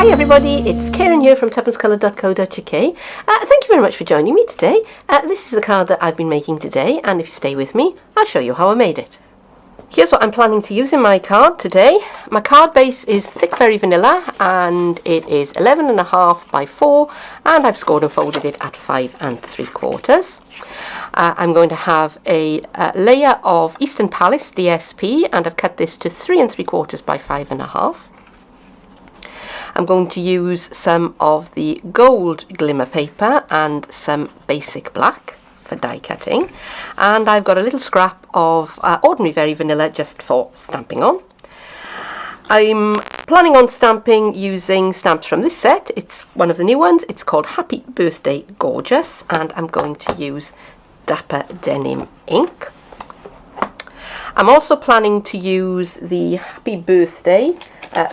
Hi everybody, it's Keren here from tuppencecoloured.co.uk. Thank you very much for joining me today. This is the card that I've been making today, and if you stay with me, I'll show you how I made it. Here's what I'm planning to use in my card today. My card base is thick berry vanilla, and it is 11.5 by 4, and I've scored and folded it at 5 3/4. I'm going to have a layer of Eastern Palace DSP, and I've cut this to 3 3/4 by 5.5. I'm going to use some of the gold glimmer paper and some basic black for die cutting, and I've got a little scrap of ordinary very vanilla just for stamping on. I'm planning on stamping using stamps from this set. It's one of the new ones. It's called Happy Birthday Gorgeous, and I'm going to use Dapper Denim ink. I'm also planning to use the Happy Birthday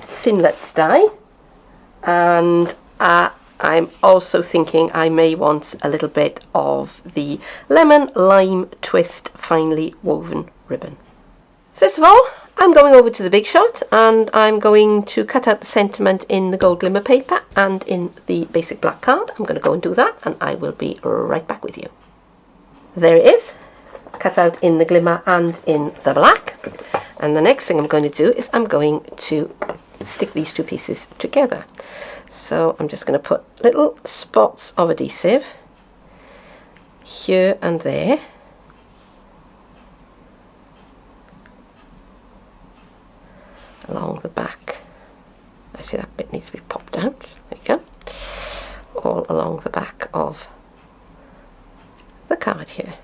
Finlets die, and I'm also thinking I may want a little bit of the Lemon Lime Twist finely woven ribbon. First of all, I'm going over to the Big Shot, and I'm going to cut out the sentiment in the gold glimmer paper and in the basic black card. I'm going to go and do that, and I will be right back with you. There it is, cut out in the glimmer and in the black. And the next thing I'm going to do is I'm going to stick these two pieces together. So I'm just going to put little spots of adhesive here and there, along the back. Actually, that bit needs to be popped out. There you go. All along the back of the card here.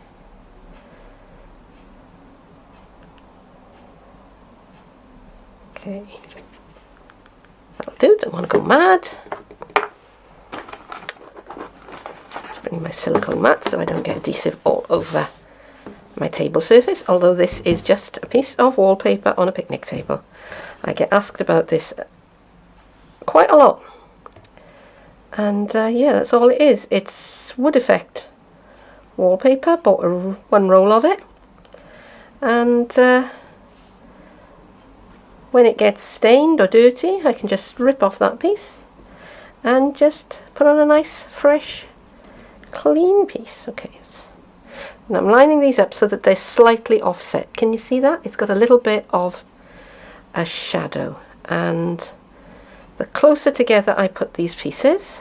Okay. That'll do, don't want to go mad. Bring my silicone mat so I don't get adhesive all over my table surface, although this is just a piece of wallpaper on a picnic table. I get asked about this quite a lot. And yeah, that's all it is. It's wood effect wallpaper, bought one roll of it. And when it gets stained or dirty, I can just rip off that piece and just put on a nice, fresh, clean piece. Okay, and I'm lining these up so that they're slightly offset. Can you see that? It's got a little bit of a shadow, and the closer together I put these pieces,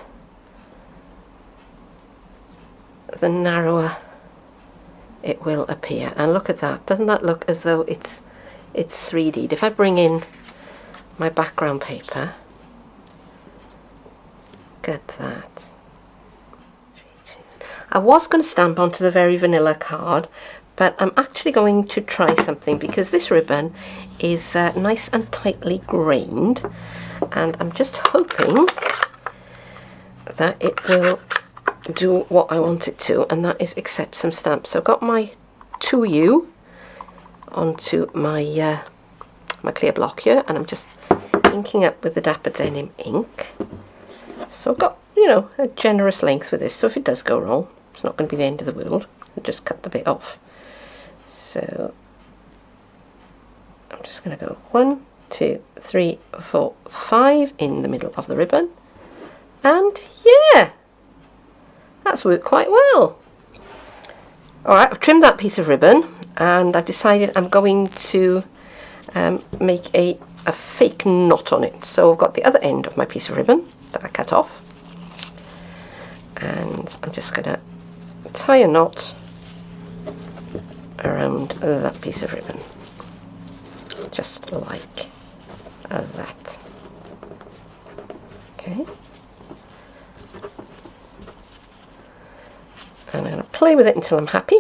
the narrower it will appear. And look at that. Doesn't that look as though it's 3D'd? If I bring in my background paper, get that. I was going to stamp onto the very vanilla card, but I'm actually going to try something because this ribbon is nice and tightly grained, and I'm just hoping that it will do what I want it to, and that is accept some stamps. So I've got my 2U onto my my clear block here, and I'm just inking up with the Dapper Denim ink. So I've got, you know, a generous length with this, so if it does go wrong, it's not going to be the end of the world. I'll just cut the bit off. So I'm just going to go 1, 2, 3, 4, 5 in the middle of the ribbon, and yeah, that's worked quite well. Alright, I've trimmed that piece of ribbon, and I've decided I'm going to make a fake knot on it. So I've got the other end of my piece of ribbon that I cut off, and I'm just going to tie a knot around that piece of ribbon, just like that. Okay. And I'm going to play with it until I'm happy.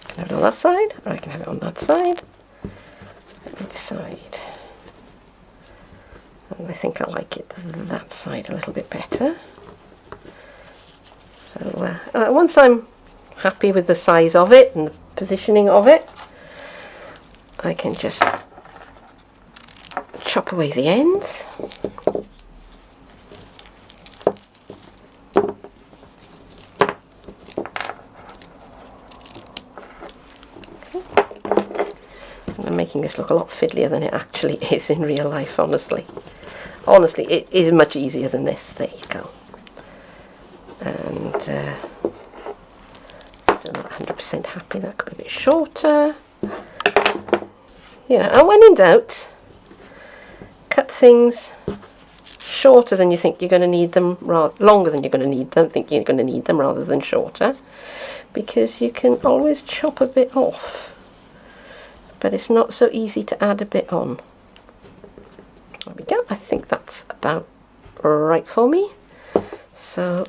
I can have it on that side, or I can have it on that side. Let me decide. And I think I like it that side a little bit better. So once I'm happy with the size of it and the positioning of it, I can just chop away the ends. making this look a lot fiddlier than it actually is in real life, honestly. Honestly, it is much easier than this. There you go. And still not 100% happy. That could be a bit shorter. You know, and when in doubt, cut things shorter than you think you're going to need them, longer than you're going to need them, think you're going to need them, rather than shorter, because you can always chop a bit off, but it's not so easy to add a bit on. There we go. I think that's about right for me. So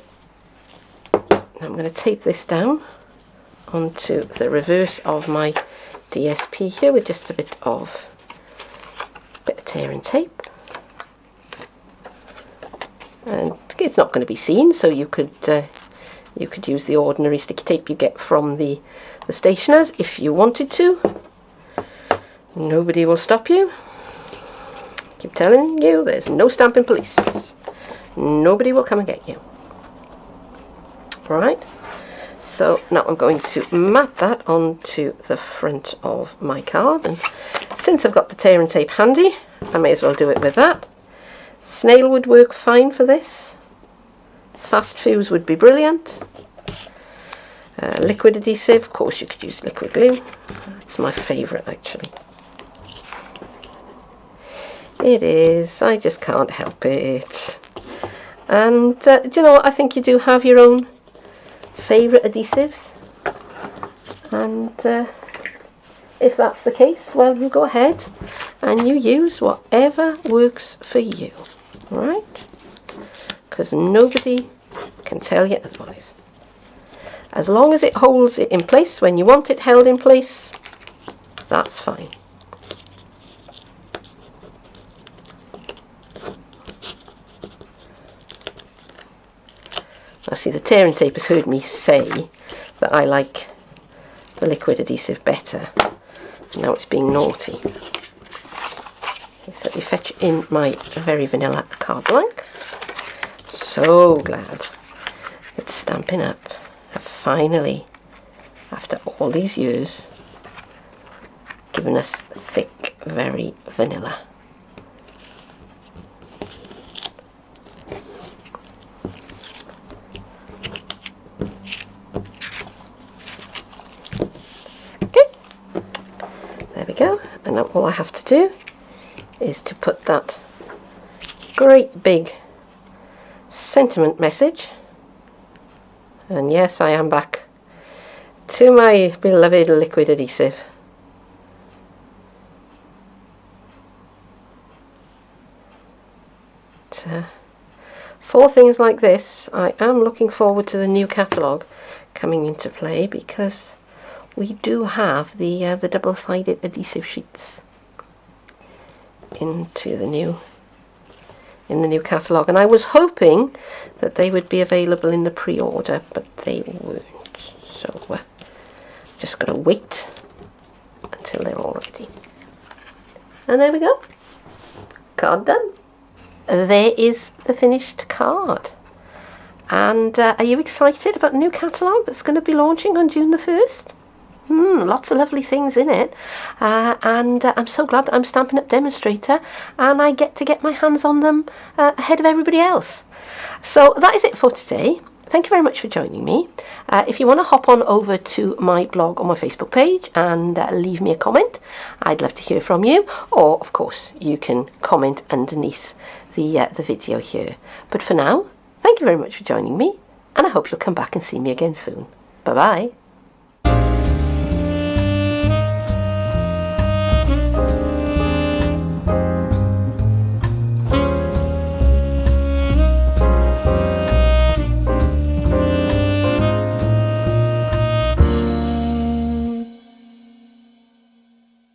I'm going to tape this down onto the reverse of my DSP here with just a bit of tear and tape. And it's not going to be seen, so you could use the ordinary sticky tape you get from the stationers if you wanted to. Nobody will stop you. Keep telling you, there's no stamping police. Nobody will come and get you. Right, so now I'm going to mat that onto the front of my card, and since I've got the tear and tape handy, I may as well do it with that. Snail would work fine for this. Fast fuse would be brilliant. Liquid adhesive, of course you could use liquid glue. It's my favourite actually. It is, I just can't help it. And do you know what, I think you do have your own favourite adhesives, and if that's the case, well, you go ahead and you use whatever works for you, right? Because nobody can tell you otherwise. As long as it holds it in place when you want it held in place, that's fine. Now see, the tear and tape has heard me say that I like the liquid adhesive better. Now it's being naughty. Okay, so let me fetch in my very vanilla card blank. So glad that Stampin' Up have finally, after all these years, given us thick, very vanilla. Go, and now all I have to do is to put that great big sentiment message, and yes, I am back to my beloved liquid adhesive. For things like this, I am looking forward to the new catalogue coming into play, because we do have the double-sided adhesive sheets in the new catalogue, and I was hoping that they would be available in the pre-order, but they weren't. So just got to wait until they're all ready. And there we go. Card done. There is the finished card. And are you excited about the new catalogue that's going to be launching on June the 1st? Lots of lovely things in it, and I'm so glad that I'm Stampin' Up demonstrator and I get to get my hands on them ahead of everybody else. So that is it for today. Thank you very much for joining me. If you want to hop on over to my blog or my Facebook page and leave me a comment, I'd love to hear from you, or of course you can comment underneath the video here. But for now, thank you very much for joining me, and I hope you'll come back and see me again soon. Bye bye.